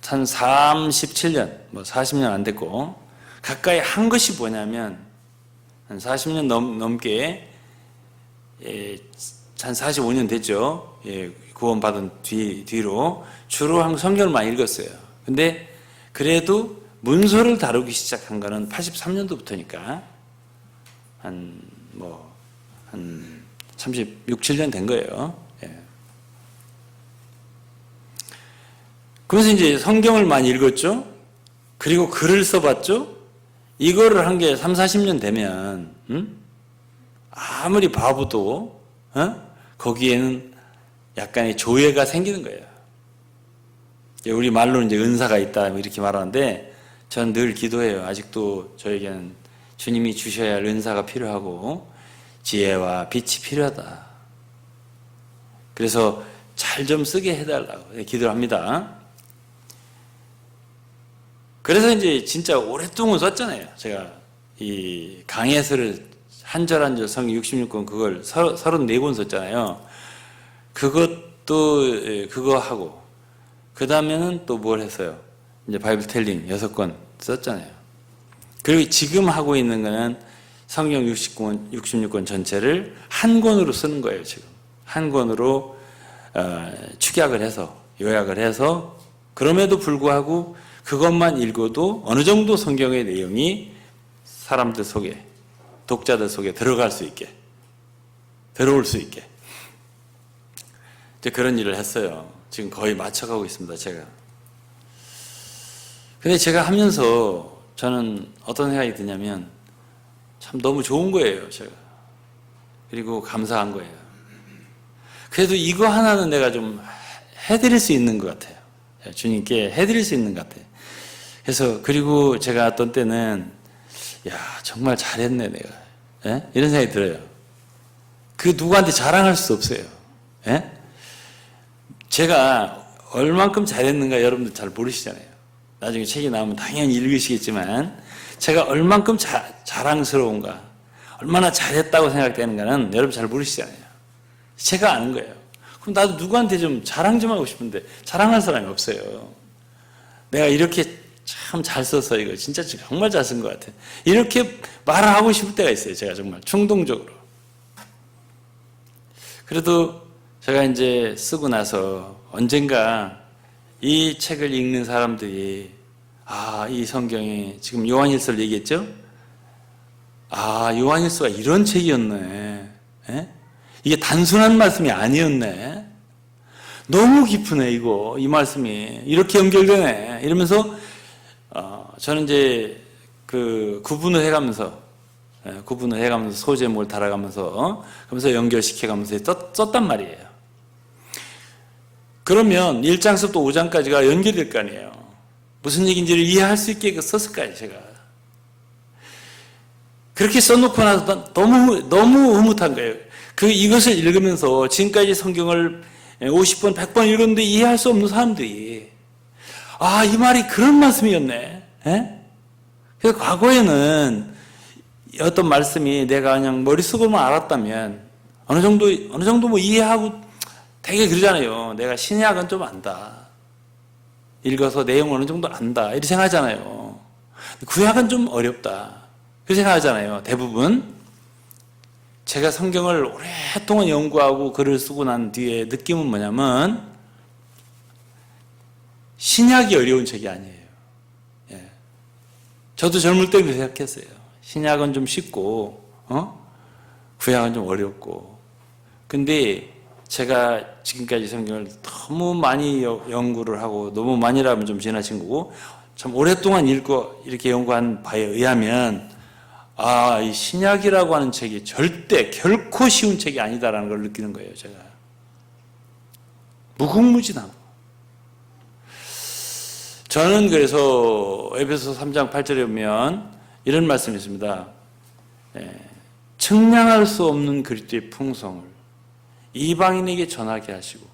한 37년, 40년 안 됐고, 가까이 한 것이 뭐냐면, 한 40년 넘게, 한 45년 됐죠. 구원받은 뒤로 주로 성경을 많이 읽었어요. 근데 그래도 문서를 다루기 시작한 거는 83년도부터니까, 한 36, 7년 된 거예요. 그래서 이제 성경을 많이 읽었죠. 그리고 글을 써봤죠. 이거를 한 게 3, 40년 되면 아무리 바보도 거기에는 약간의 조예가 생기는 거예요. 우리 말로는 이제 은사가 있다 이렇게 말하는데, 저는 늘 기도해요. 아직도 저에게는 주님이 주셔야 할 은사가 필요하고 지혜와 빛이 필요하다. 그래서 잘 좀 쓰게 해달라고 기도를 합니다. 그래서 이제 진짜 오랫동안 썼잖아요. 제가 이 강해서를 한 절 한 절 성경 66권 그걸 34권 썼잖아요. 그거 하고, 그 다음에는 또 뭘 했어요? 이제 바이블 텔링 6권 썼잖아요. 그리고 지금 하고 있는 거는 성경 66권 전체를 한 권으로 쓰는 거예요, 지금. 한 권으로 축약을 해서, 요약을 해서, 그럼에도 불구하고 그것만 읽어도 어느 정도 성경의 내용이 사람들 속에, 독자들 속에 들어올 수 있게. 이제 그런 일을 했어요. 지금 거의 맞춰가고 있습니다, 제가. 근데 제가 하면서 저는 어떤 생각이 드냐면 참 너무 좋은 거예요, 제가. 그리고 감사한 거예요. 그래도 이거 하나는 내가 좀 해드릴 수 있는 것 같아요. 주님께 해드릴 수 있는 것 같아요. 그래서 그리고 제가 어떤 때는 야 정말 잘했네 내가. 예? 이런 생각이 들어요. 그 누구한테 자랑할 수 없어요. 예? 제가 얼만큼 잘했는가 여러분들 잘 모르시잖아요. 나중에 책이 나오면 당연히 읽으시겠지만 제가 얼만큼 자랑스러운가, 얼마나 잘했다고 생각되는가는 여러분 잘 모르시잖아요. 제가 아는 거예요. 그럼 나도 누구한테 좀 자랑 좀 하고 싶은데 자랑할 사람이 없어요. 내가 이렇게 참 잘 써서 이거 진짜 정말 잘 쓴 것 같아. 이렇게 말을 하고 싶을 때가 있어요. 제가 정말 충동적으로. 그래도 제가 이제 쓰고 나서 언젠가 이 책을 읽는 사람들이 이 성경에 지금 요한일서를 얘기했죠? 요한일서가 이런 책이었네. 에? 이게 단순한 말씀이 아니었네. 너무 깊으네 이거 이 말씀이 이렇게 연결되네 이러면서 저는 이제 그 구분을 해가면서 소제목을 달아가면서 그러면서 연결시켜가면서 썼단 말이에요. 그러면 1장서부터 5장까지가 연결될 거 아니에요. 무슨 얘기인지를 이해할 수 있게 썼을 거예요, 제가. 그렇게 써놓고 나서 너무 흐뭇한 거예요. 이것을 읽으면서 지금까지 성경을 50번, 100번 읽었는데 이해할 수 없는 사람들이 이 말이 그런 말씀이었네. 예? 그래서 과거에는 어떤 말씀이 내가 그냥 머릿속으로만 알았다면 어느 정도 뭐 이해하고 되게 그러잖아요. 내가 신약은 좀 안다. 읽어서 내용을 어느 정도 안다. 이렇게 생각하잖아요. 구약은 좀 어렵다. 그렇게 생각하잖아요. 대부분. 제가 성경을 오랫동안 연구하고 글을 쓰고 난 뒤에 느낌은 뭐냐면 신약이 어려운 책이 아니에요. 예. 저도 젊을 때 그렇게 생각했어요. 신약은 좀 쉽고 구약은 좀 어렵고. 근데 제가 지금까지 성경을 너무 많이 연구를 하고 너무 많이라면 좀 지나친 거고 참 오랫동안 읽고 이렇게 연구한 바에 의하면 이 신약이라고 하는 책이 결코 쉬운 책이 아니다라는 걸 느끼는 거예요, 제가. 무궁무진하고. 저는 그래서 에베소 3장 8절에 보면 이런 말씀이 있습니다. 측량할 수 없는 그리스도의 풍성을 이방인에게 전하게 하시고.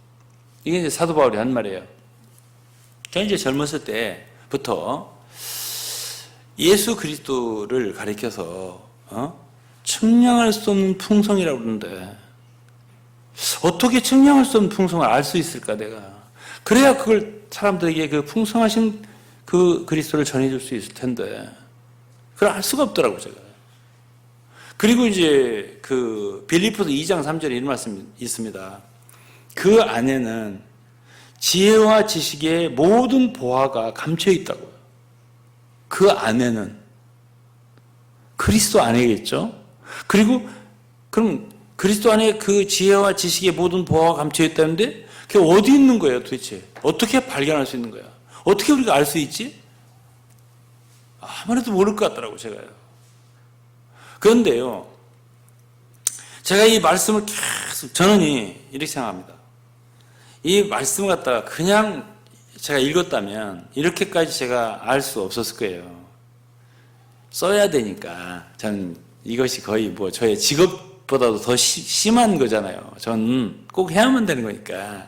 이게 이제 사도 바울이 한 말이에요. 제가 이제 젊었을 때부터 예수 그리스도를 가리켜서 측량할 수 없는 풍성이라고 그러는데 어떻게 측량할 수 없는 풍성을 알 수 있을까 내가. 그래야 그걸 사람들에게 그 풍성하신 그 그리스도를 전해줄 수 있을 텐데 그걸 알 수가 없더라고요 제가. 그리고 이제 그 빌립보서 2장 3절에 이런 말씀이 있습니다. 그 안에는 지혜와 지식의 모든 보화가 감춰 있다고요. 그 안에는 그리스도 안에겠죠. 그리고 그럼 그리스도 안에 그 지혜와 지식의 모든 보화가 감춰 있다는데 그게 어디 있는 거예요 도대체? 어떻게 발견할 수 있는 거야? 어떻게 우리가 알 수 있지? 아무래도 모를 것 같더라고요 제가요. 그런데요 제가 이 말씀을 계속 저는 이렇게 생각합니다. 이 말씀을 갖다가 그냥 제가 읽었다면 이렇게까지 제가 알 수 없었을 거예요. 써야 되니까. 저는 이것이 거의 뭐 저의 직업보다도 더 심한 거잖아요. 저는 꼭 해야만 되는 거니까.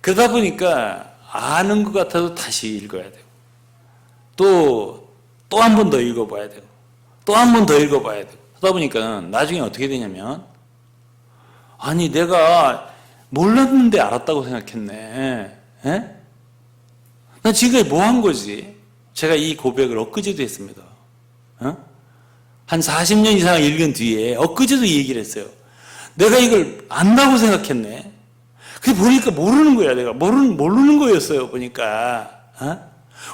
그러다 보니까 아는 것 같아도 다시 읽어야 되고 또 한 번 더 읽어봐야 되고 또 한 번 더 읽어봐야 되고 하다 보니까 나중에 어떻게 되냐면 아니 내가 몰랐는데 알았다고 생각했네. 에? 난 지금까지 뭐 한 거지? 제가 이 고백을 엊그제도 했습니다. 한 40년 이상 읽은 뒤에 엊그제도 이 얘기를 했어요. 내가 이걸 안다고 생각했네. 그게 보니까 모르는 거야. 내가 모르는 거였어요. 보니까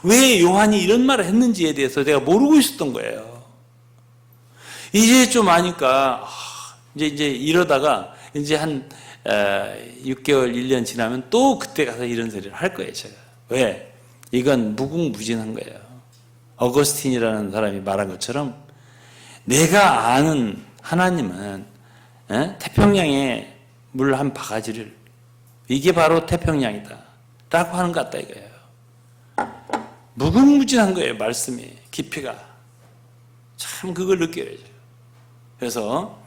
왜 요한이 이런 말을 했는지에 대해서 내가 모르고 있었던 거예요. 이제 좀 아니까 이제 이러다가 이제 한 6개월, 1년 지나면 또 그때 가서 이런 소리를 할 거예요. 제가. 왜? 이건 무궁무진한 거예요. 어거스틴이라는 사람이 말한 것처럼 내가 아는 하나님은 태평양에 물 한 바가지를 이게 바로 태평양이다 라고 하는 것 같다 이거예요. 무궁무진한 거예요. 말씀이 깊이가 참 그걸 느껴야 돼요. 그래서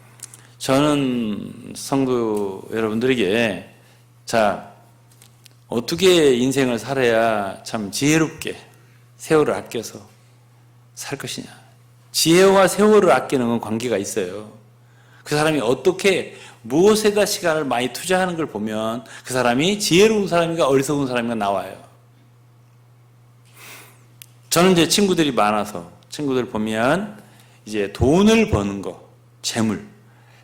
저는 성도 여러분들에게 자 어떻게 인생을 살아야 참 지혜롭게 세월을 아껴서 살 것이냐. 지혜와 세월을 아끼는 건 관계가 있어요. 그 사람이 어떻게 무엇에다 시간을 많이 투자하는 걸 보면 그 사람이 지혜로운 사람인가 어리석은 사람인가 나와요. 저는 이제 친구들이 많아서 친구들 보면 이제 돈을 버는 거,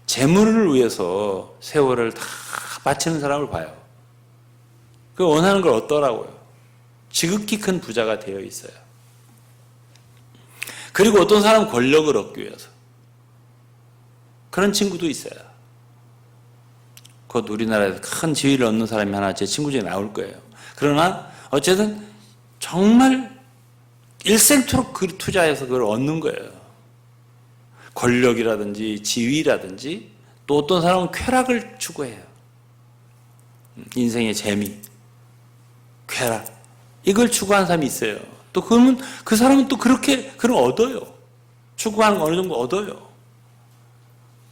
재물을 위해서 세월을 다 바치는 사람을 봐요. 그 원하는 걸 얻더라고요. 지극히 큰 부자가 되어 있어요. 그리고 어떤 사람은 권력을 얻기 위해서 그런 친구도 있어요. 곧 우리나라에서 큰 지위를 얻는 사람이 하나 제 친구 중에 나올 거예요. 그러나 어쨌든 정말 일생토록 그 투자해서 그걸 얻는 거예요. 권력이라든지 지위라든지 또 어떤 사람은 쾌락을 추구해요. 인생의 재미, 쾌락 이걸 추구하는 사람이 있어요. 또 그러면 그 사람은 또 그렇게 그걸 얻어요. 추구하는 거 어느 정도 얻어요.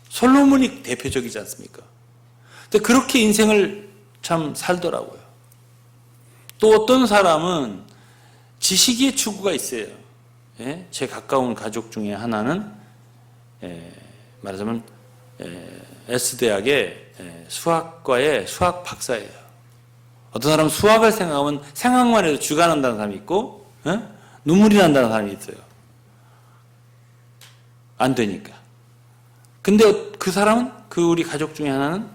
솔로몬이 대표적이지 않습니까? 근데 그렇게 인생을 참 살더라고요. 또 어떤 사람은 지식의 추구가 있어요. 예? 제 가까운 가족 중에 하나는 말하자면 S대학의 수학과의 수학 박사예요. 어떤 사람은 수학을 생각하면 생각만 해도 쥐가 난다는 사람이 있고 눈물이 난다는 사람이 있어요. 안 되니까. 근데 그 사람은 그 우리 가족 중에 하나는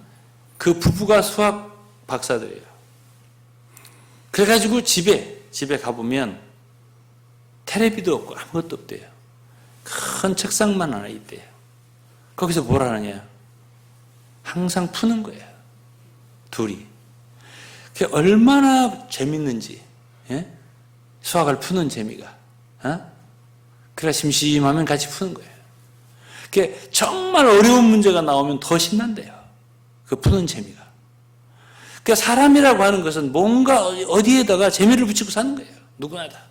그 부부가 수학 박사들이에요. 그래가지고 집에 가보면 텔레비도 없고 아무것도 없대요. 큰 책상만 하나 있대요. 거기서 뭘 하느냐? 항상 푸는 거예요. 둘이. 그게 얼마나 재밌는지, 예? 수학을 푸는 재미가. 그래 심심하면 같이 푸는 거예요. 그게 정말 어려운 문제가 나오면 더 신난대요. 그 푸는 재미가. 그러니까 사람이라고 하는 것은 뭔가 어디에다가 재미를 붙이고 사는 거예요. 누구나 다.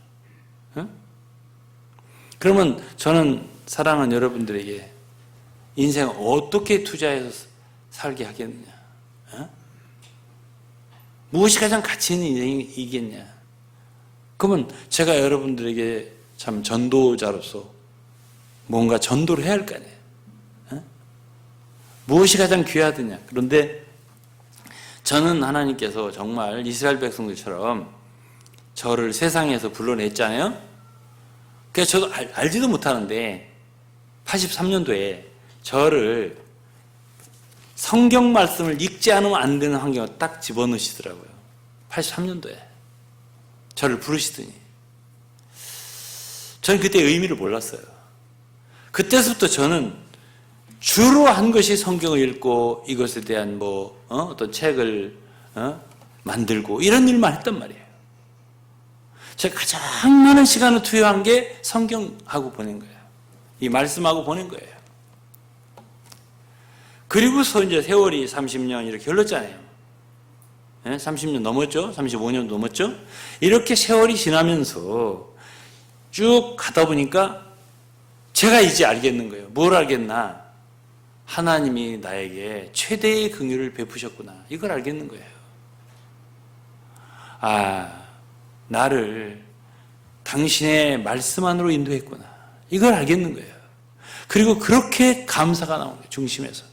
그러면 저는 사랑하는 여러분들에게 인생을 어떻게 투자해서 살게 하겠느냐? 무엇이 가장 가치 있는 인생이겠냐? 그러면 제가 여러분들에게 참 전도자로서 뭔가 전도를 해야 할 거 아니에요. 무엇이 가장 귀하느냐? 그런데 저는 하나님께서 정말 이스라엘 백성들처럼 저를 세상에서 불러냈잖아요. 그래서 저도 알지도 못하는데 83년도에 저를 성경 말씀을 읽지 않으면 안 되는 환경에 딱 집어넣으시더라고요. 83년도에 저를 부르시더니 저는 그때 의미를 몰랐어요. 그때부터 저는 주로 한 것이 성경을 읽고 이것에 대한 어떤 책을 만들고 이런 일만 했단 말이에요. 제가 가장 많은 시간을 투여한 게 성경하고 보낸 거예요. 이 말씀하고 보낸 거예요. 그리고서 이제 세월이 30년 이렇게 흘렀잖아요. 30년 넘었죠? 35년 넘었죠? 이렇게 세월이 지나면서 쭉 가다 보니까 제가 이제 알겠는 거예요. 뭘 알겠나? 하나님이 나에게 최대의 긍휼을 베푸셨구나. 이걸 알겠는 거예요. 나를 당신의 말씀 안으로 인도했구나. 이걸 알겠는 거예요. 그리고 그렇게 감사가 나오는 거예요. 중심에서.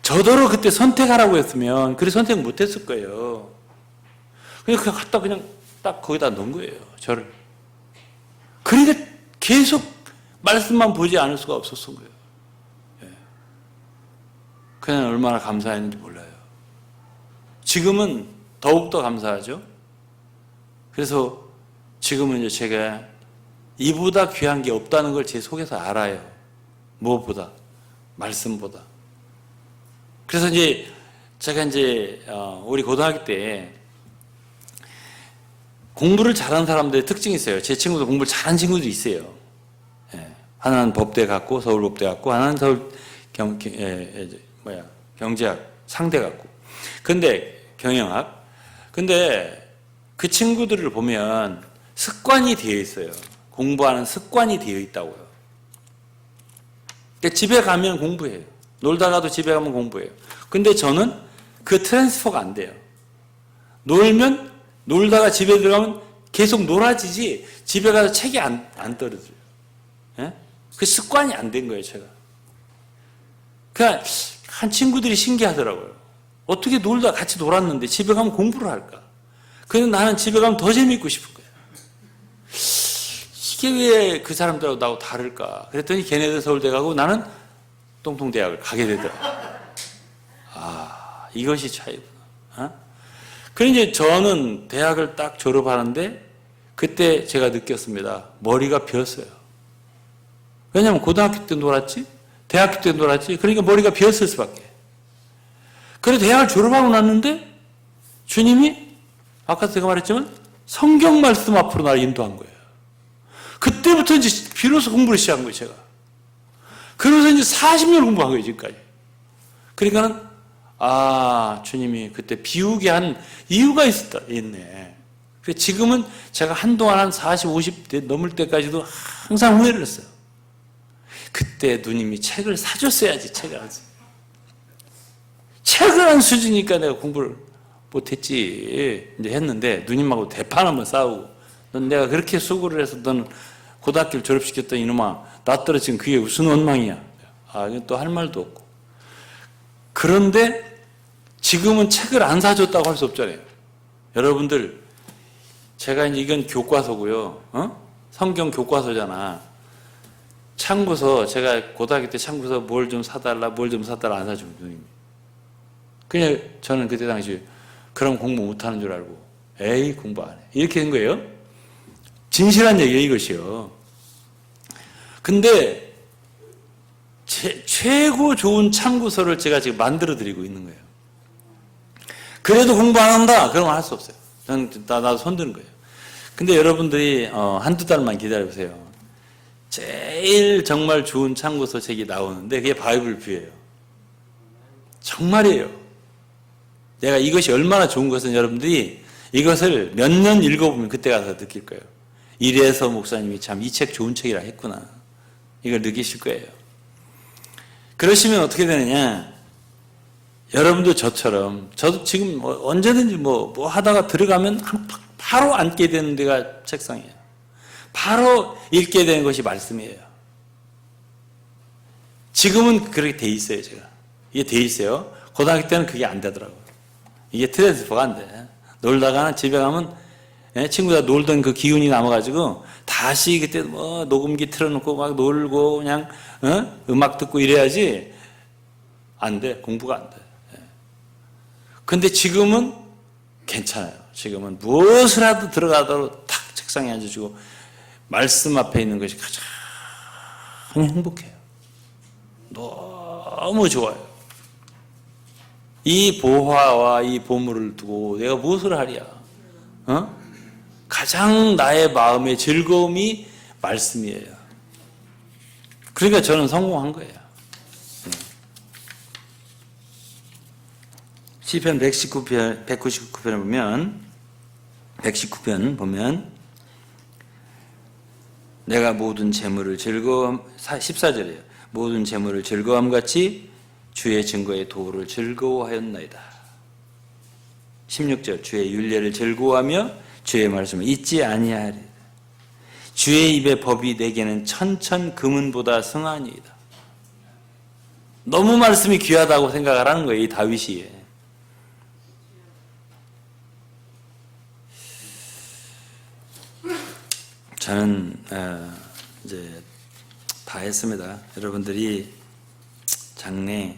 저더러 그때 선택하라고 했으면 그래 선택 못했을 거예요. 그냥 갖다 그냥 딱 거기다 넣은 거예요. 저를. 그러니까 계속 말씀만 보지 않을 수가 없었던 거예요. 그냥 얼마나 감사했는지 몰라요. 지금은 더욱더 감사하죠. 그래서 지금은 이제 제가 이보다 귀한 게 없다는 걸 제 속에서 알아요. 무엇보다, 말씀보다. 그래서 이제 제가 이제 우리 고등학교 때 공부를 잘하는 사람들의 특징이 있어요. 제 친구도 공부를 잘하는 친구들이 있어요. 예. 하나는 법대 갔고 서울법대 갔고 하나는 서울 경제학 상대 갔고. 근데 경영학. 근데 그 친구들을 보면 습관이 되어 있어요. 공부하는 습관이 되어 있다고요. 그러니까 집에 가면 공부해요. 놀다가도 집에 가면 공부해요. 근데 저는 그 트랜스퍼가 안 돼요. 놀다가 집에 들어가면 계속 놀아지지 집에 가서 책이 안 떨어져요. 예? 그 습관이 안 된 거예요, 제가. 그러니까 한 친구들이 신기하더라고요. 어떻게 놀다 같이 놀았는데 집에 가면 공부를 할까? 그래서 나는 집에 가면 더 재밌고 싶은 거예요. 이게 왜 그 사람들하고 나하고 다를까? 그랬더니 걔네들 서울대 가고 나는 똥통대학을 가게 되더라고요. 아, 이것이 차이구나. 어? 그래 이제 저는 대학을 딱 졸업하는데 그때 제가 느꼈습니다. 머리가 비었어요. 왜냐하면 고등학교 때 놀았지, 대학교 때 놀았지. 그러니까 머리가 비었을 수밖에. 그래 대학을 졸업하고 났는데 주님이 아까 제가 말했지만 성경 말씀 앞으로 나를 인도한 거예요. 그때부터 이제 비로소 공부를 시작한 거예요, 제가. 그래서 이제 40년 공부한 거예요, 지금까지. 그러니까는 아, 주님이 그때 비우게 한 이유가 있네. 그래서 지금은 제가 한동안 한 40, 50대 넘을 때까지도 항상 후회를 했어요. 그때 누님이 책을 사줬어야지, 책을 안 수주니까 내가 공부를 못했지. 이제 했는데 누님하고 대판 한번 싸우고 넌 내가 그렇게 수고를 해서 너는 고등학교를 졸업시켰던 이놈아 나 떨어지면 그게 무슨 원망이야. 아, 이건 또 할 말도 없고. 그런데 지금은 책을 안 사줬다고 할 수 없잖아요. 여러분들, 제가 이건 교과서고요. 성경 교과서잖아. 참고서, 제가 고등학교 때 참고서 뭘 좀 사달라 안 사주면 누님이. 그냥 저는 그때 당시 그럼 공부 못하는 줄 알고 에이 공부 안 해. 이렇게 된 거예요. 진실한 얘기예요, 이것이요. 근데 최고 좋은 참고서를 제가 지금 만들어 드리고 있는 거예요. 그래도 공부 안 한다? 그러면 할 수 없어요. 저는 나도 손드는 거예요. 근데 여러분들이 한두 달만 기다려보세요. 제일 정말 좋은 참고서 책이 나오는데 그게 바이블 뷰예요. 정말이에요. 내가 이것이 얼마나 좋은 것은 여러분들이 이것을 몇 년 읽어보면 그때 가서 느낄 거예요. 이래서 목사님이 참 이 책 좋은 책이라 했구나. 이걸 느끼실 거예요. 그러시면 어떻게 되느냐? 여러분도 저처럼, 저도 지금 언제든지 뭐 하다가 들어가면 바로 앉게 되는 데가 책상이에요. 바로 읽게 되는 것이 말씀이에요. 지금은 그렇게 돼 있어요, 제가. 이게 돼 있어요. 고등학교 때는 그게 안 되더라고요. 이게 트랜스퍼가 안 돼. 놀다가 집에 가면 친구가 놀던 그 기운이 남아가지고 다시 그때 뭐 녹음기 틀어놓고 막 놀고 그냥 음악 듣고 이래야지 안 돼. 공부가 안 돼. 근데 지금은 괜찮아요. 지금은 무엇을 하도 들어가도 탁 책상에 앉아주고 말씀 앞에 있는 것이 가장 행복해요. 너무 좋아요. 이 보화와 이 보물을 두고 내가 무엇을 하랴? 가장 나의 마음의 즐거움이 말씀이에요. 그러니까 저는 성공한 거예요. 시편 199편을 보면 119편 보면 내가 모든 재물을 14절이에요. 모든 재물을 즐거움같이 주의 증거의 도를 즐거워하였나이다. 16절 주의 율례를 즐거워하며 주의 말씀을 잊지 아니하리라. 주의 입의 법이 내게는 천천 금은보다 승하니이다. 너무 말씀이 귀하다고 생각을 하는 거예요, 이 다윗이. 저는 이제 다 했습니다. 여러분들이 장래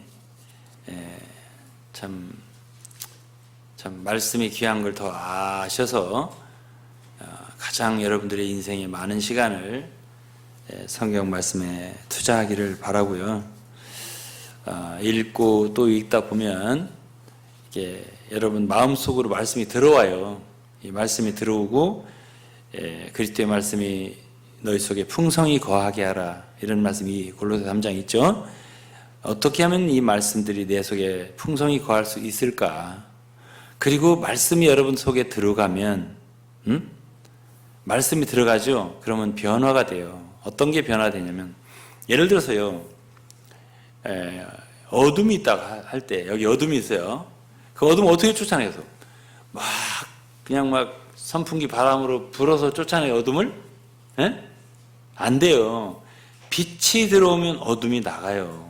참 말씀이 귀한 걸 더 아셔서 가장 여러분들의 인생에 많은 시간을 성경 말씀에 투자하기를 바라고요. 읽고 또 읽다 보면 이게 여러분 마음속으로 말씀이 들어와요. 이 말씀이 들어오고 그리스도의 말씀이 너희 속에 풍성히 거하게 하라. 이런 말씀이 골로새 3장 있죠. 어떻게 하면 이 말씀들이 내 속에 풍성히 거할 수 있을까? 그리고 말씀이 여러분 속에 들어가면 말씀이 들어가죠. 그러면 변화가 돼요. 어떤 게 변화되냐면 예를 들어서요. 어둠이 있다고 할 때 여기 어둠이 있어요. 그 어둠을 어떻게 쫓아내서 막 그냥 막 선풍기 바람으로 불어서 쫓아내 어둠을? 안 돼요. 빛이 들어오면 어둠이 나가요.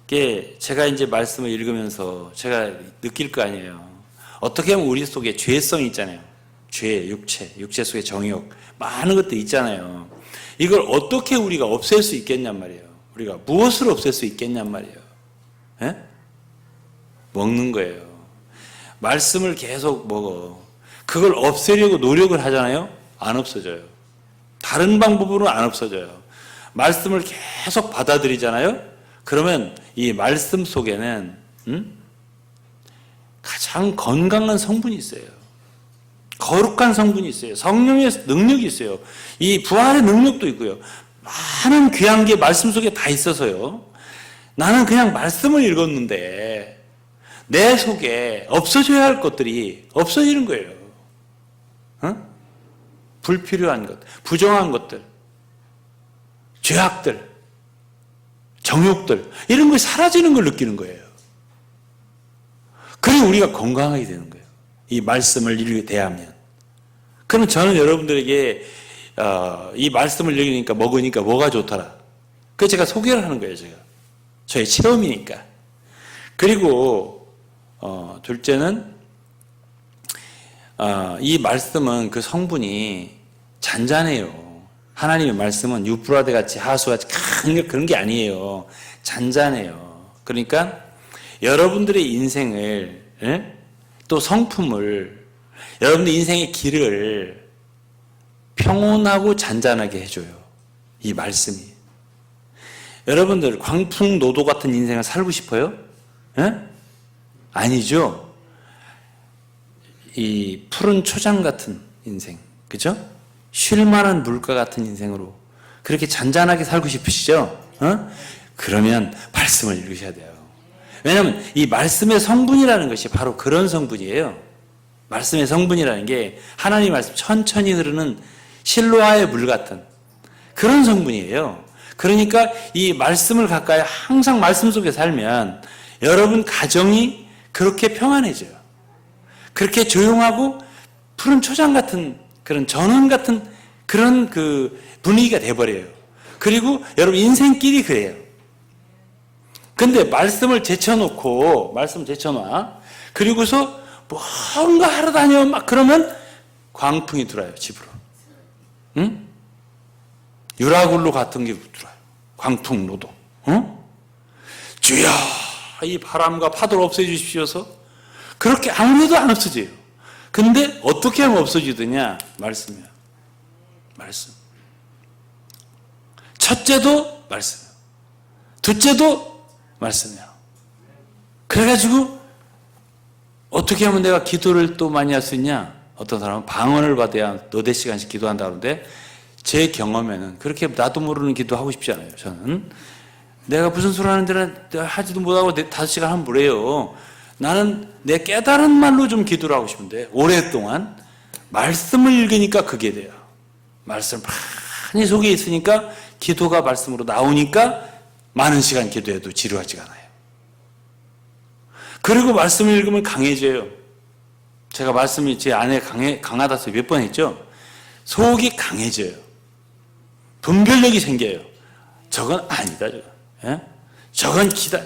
이게 제가 이제 말씀을 읽으면서 제가 느낄 거 아니에요. 어떻게 하면 우리 속에 죄성이 있잖아요. 죄, 육체 속에 정욕, 많은 것들 있잖아요. 이걸 어떻게 우리가 없앨 수 있겠냔 말이에요. 우리가 무엇을 없앨 수 있겠냔 말이에요. 먹는 거예요. 말씀을 계속 먹어. 그걸 없애려고 노력을 하잖아요. 안 없어져요. 다른 방법으로는 안 없어져요. 말씀을 계속 받아들이잖아요. 그러면 이 말씀 속에는 가장 건강한 성분이 있어요. 거룩한 성분이 있어요. 성령의 능력이 있어요. 이 부활의 능력도 있고요. 많은 귀한 게 말씀 속에 다 있어서요. 나는 그냥 말씀을 읽었는데 내 속에 없어져야 할 것들이 없어지는 거예요. 불필요한 것, 부정한 것들, 죄악들, 정욕들 이런 걸 사라지는 걸 느끼는 거예요. 그리고 우리가 건강하게 되는 거예요. 이 말씀을 읽게 대하면. 그럼 저는 여러분들에게 이 말씀을 읽으니까 먹으니까 뭐가 좋더라. 그래서 제가 소개를 하는 거예요. 제가 저의 체험이니까. 그리고 둘째는 이 말씀은 그 성분이 잔잔해요. 하나님의 말씀은 유프라데 같이 하수같이 그런 게 아니에요. 잔잔해요. 그러니까 여러분들의 인생을 또 성품을 여러분들 인생의 길을 평온하고 잔잔하게 해줘요. 이 말씀이. 여러분들 광풍노도 같은 인생을 살고 싶어요? 아니죠. 이 푸른 초장 같은 인생, 그죠? 쉴만한 물가 같은 인생으로 그렇게 잔잔하게 살고 싶으시죠? 그러면 말씀을 읽으셔야 돼요. 왜냐하면 이 말씀의 성분이라는 것이 바로 그런 성분이에요. 말씀의 성분이라는 게 하나님 말씀 천천히 흐르는 실로아의 물 같은 그런 성분이에요. 그러니까 이 말씀을 가까이 항상 말씀 속에 살면 여러분 가정이 그렇게 평안해져요. 그렇게 조용하고 푸른 초장 같은 그런 전원 같은 그런 그 분위기가 돼버려요. 그리고 여러분 인생길이 그래요. 근데 말씀을 제쳐놓고 말씀 제쳐놔. 그리고서 뭔가 하러 다녀 막 그러면 광풍이 들어와요. 집으로. 응? 유라굴로 같은 게 들어와요. 광풍노도. 주여 이 바람과 파도를 없애주십시오서 그렇게 아무래도 안 없어져요. 근데 어떻게 하면 없어지더냐? 말씀이야. 말씀. 첫째도 말씀이야. 둘째도 말씀이야. 그래가지고 어떻게 하면 내가 기도를 또 많이 할 수 있냐? 어떤 사람은 방언을 받아야 너댓 시간씩 기도한다는데 제 경험에는 그렇게 나도 모르는 기도하고 싶지 않아요. 저는 내가 무슨 소리 하는데 하지도 못하고 5시간 하면 뭐래요. 나는 내 깨달은 말로 좀 기도를 하고 싶은데 오랫동안 말씀을 읽으니까 그게 돼요. 말씀 많이 속에 있으니까 기도가 말씀으로 나오니까 많은 시간 기도해도 지루하지가 않아요. 그리고 말씀을 읽으면 강해져요. 제가 말씀이 제 안에 강하다서 몇 번 했죠. 속이 강해져요. 분별력이 생겨요. 저건 아니다. 저건 기다.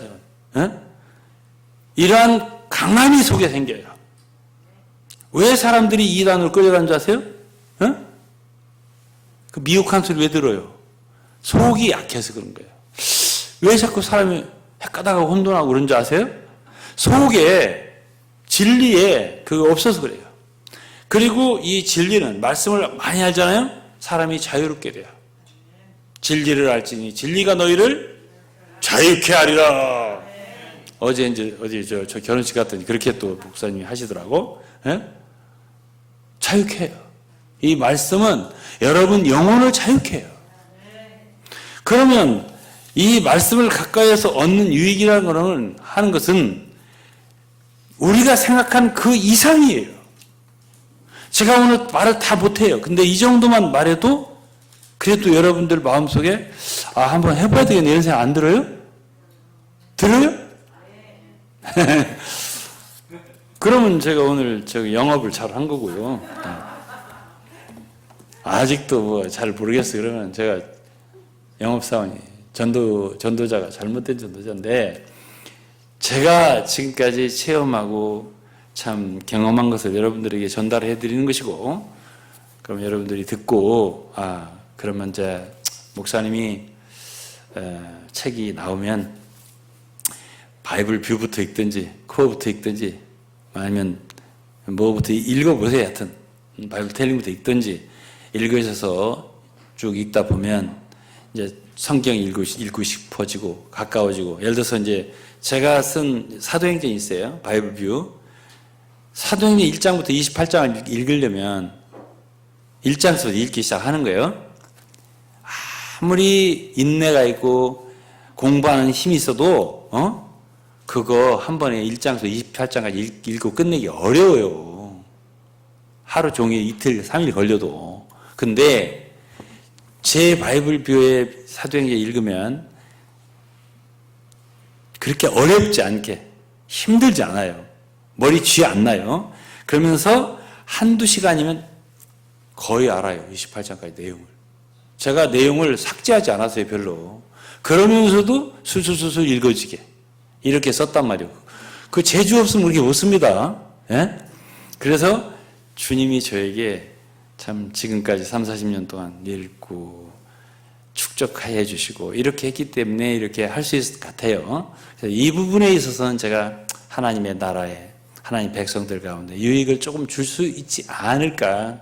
이러한 강함이 속에 생겨요. 왜 사람들이 이단으로 끌려가는 줄 아세요? 그 미혹한 소리 왜 들어요? 속이 약해서 그런 거예요. 왜 자꾸 사람이 헷가닥하고 혼돈하고 그런 줄 아세요? 속에 진리에 그거 없어서 그래요. 그리고 이 진리는 말씀을 많이 알잖아요. 사람이 자유롭게 돼요. 진리를 알지니 진리가 너희를 자유케 하리라. 어제 저 결혼식 갔더니 그렇게 또 목사님이 하시더라고. 자유케 해요. 이 말씀은 여러분 영혼을 자유케 해요. 그러면 이 말씀을 가까이에서 얻는 유익이라는 거는 하는 것은 우리가 생각한 그 이상이에요. 제가 오늘 말을 다 못해요. 근데 이 정도만 말해도 그래도 여러분들 마음속에 한번 해봐야 되겠네 이런 생각 안 들어요? 들어요? 그러면 제가 오늘 영업을 잘 한 거고요. 아직도 뭐 잘 모르겠어요. 그러면 제가 영업사원이 전도자가 잘못된 전도자인데 제가 지금까지 체험하고 참 경험한 것을 여러분들에게 전달해 드리는 것이고, 그럼 여러분들이 듣고 그러면 이제 목사님이 책이 나오면 바이블 뷰부터 읽든지 코어부터 읽든지 아니면 뭐부터 읽어보세요. 하여튼 바이블 텔링부터 읽든지 읽으셔서 쭉 읽다 보면 이제 성경 읽고 싶어지고 가까워지고, 예를 들어서 이제 제가 쓴 사도행전이 있어요. 바이블 뷰. 사도행전 1장부터 28장을 읽으려면 1장부터 읽기 시작하는 거예요. 아무리 인내가 있고 공부하는 힘이 있어도 그거 한 번에 1장부터 28장까지 읽고 끝내기 어려워요. 하루 종일 이틀 3일 걸려도. 근데 제 바이블 뷰의 사도행전 읽으면 그렇게 어렵지 않게 힘들지 않아요. 머리 쥐 안 나요. 그러면서 한두 시간이면 거의 알아요. 28장까지 내용을. 제가 내용을 삭제하지 않았어요. 별로. 그러면서도 술술술술 읽어지게 이렇게 썼단 말이에요. 그 재주 없으면 그렇게 못 씁니다. 예? 그래서 주님이 저에게 참 지금까지 30-40년 동안 읽고 축적해 주시고 이렇게 했기 때문에 이렇게 할 수 있을 것 같아요. 그래서 이 부분에 있어서는 제가 하나님의 나라에 하나님 백성들 가운데 유익을 조금 줄 수 있지 않을까,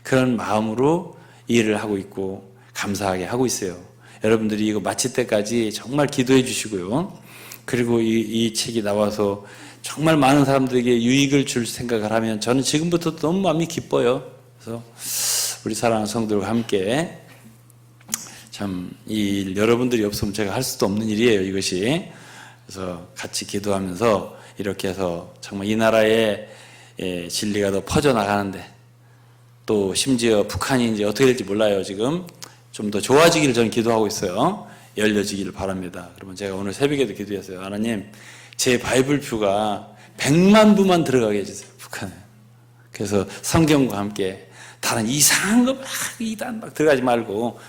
그런 마음으로 일을 하고 있고 감사하게 하고 있어요. 여러분들이 이거 마칠 때까지 정말 기도해 주시고요. 그리고 이 책이 나와서 정말 많은 사람들에게 유익을 줄 생각을 하면 저는 지금부터 너무 마음이 기뻐요. 그래서 우리 사랑하는 성도들과 함께 참 이 일 여러분들이 없으면 제가 할 수도 없는 일이에요, 이것이. 그래서 같이 기도하면서 이렇게 해서 정말 이 나라의 진리가 더 퍼져나가는데, 또 심지어 북한이 이제 어떻게 될지 몰라요. 지금 좀 더 좋아지기를 저는 기도하고 있어요. 열려지기를 바랍니다. 그러면 제가 오늘 새벽에도 기도했어요. 하나님, 제 바이블 뷰가 100만 부만 들어가게 해주세요, 북한에. 그래서 성경과 함께 다른 이상한 거 막 이단 막 들어가지 말고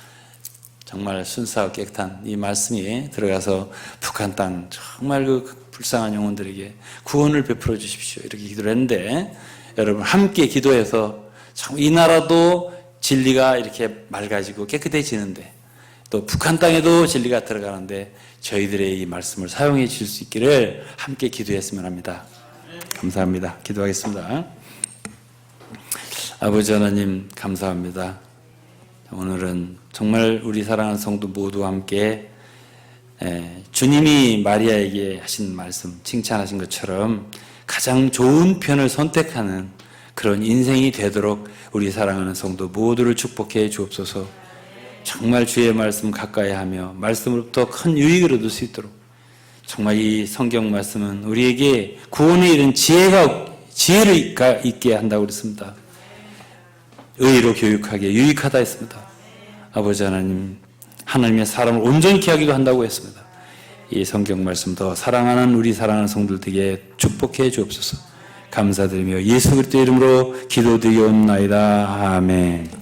정말 순수하고 깨끗한 이 말씀이 들어가서 북한 땅 정말 그 불쌍한 영혼들에게 구원을 베풀어 주십시오. 이렇게 기도를 했는데, 여러분 함께 기도해서 참 이 나라도 진리가 이렇게 맑아지고 깨끗해지는데, 또 북한 땅에도 진리가 들어가는데 저희들의 이 말씀을 사용해 주실 수 있기를 함께 기도했으면 합니다. 감사합니다. 기도하겠습니다. 아버지 하나님 감사합니다. 오늘은 정말 우리 사랑하는 성도 모두와 함께 주님이 마리아에게 하신 말씀, 칭찬하신 것처럼 가장 좋은 편을 선택하는 그런 인생이 되도록 우리 사랑하는 성도 모두를 축복해 주옵소서. 정말 주의 말씀 가까이 하며 말씀으로부터 큰 유익을 얻을 수 있도록, 정말 이 성경 말씀은 우리에게 구원에 이른 지혜를 있게 한다고 그랬습니다. 의로 교육하게 유익하다 했습니다. 아버지 하나님, 하나님의 사람을 온전케 하기도 한다고 했습니다. 이 성경 말씀 더 사랑하는 우리 사랑하는 성도들에게 축복해 주옵소서. 감사드리며 예수 그리스도의 이름으로 기도드리옵나이다. 아멘.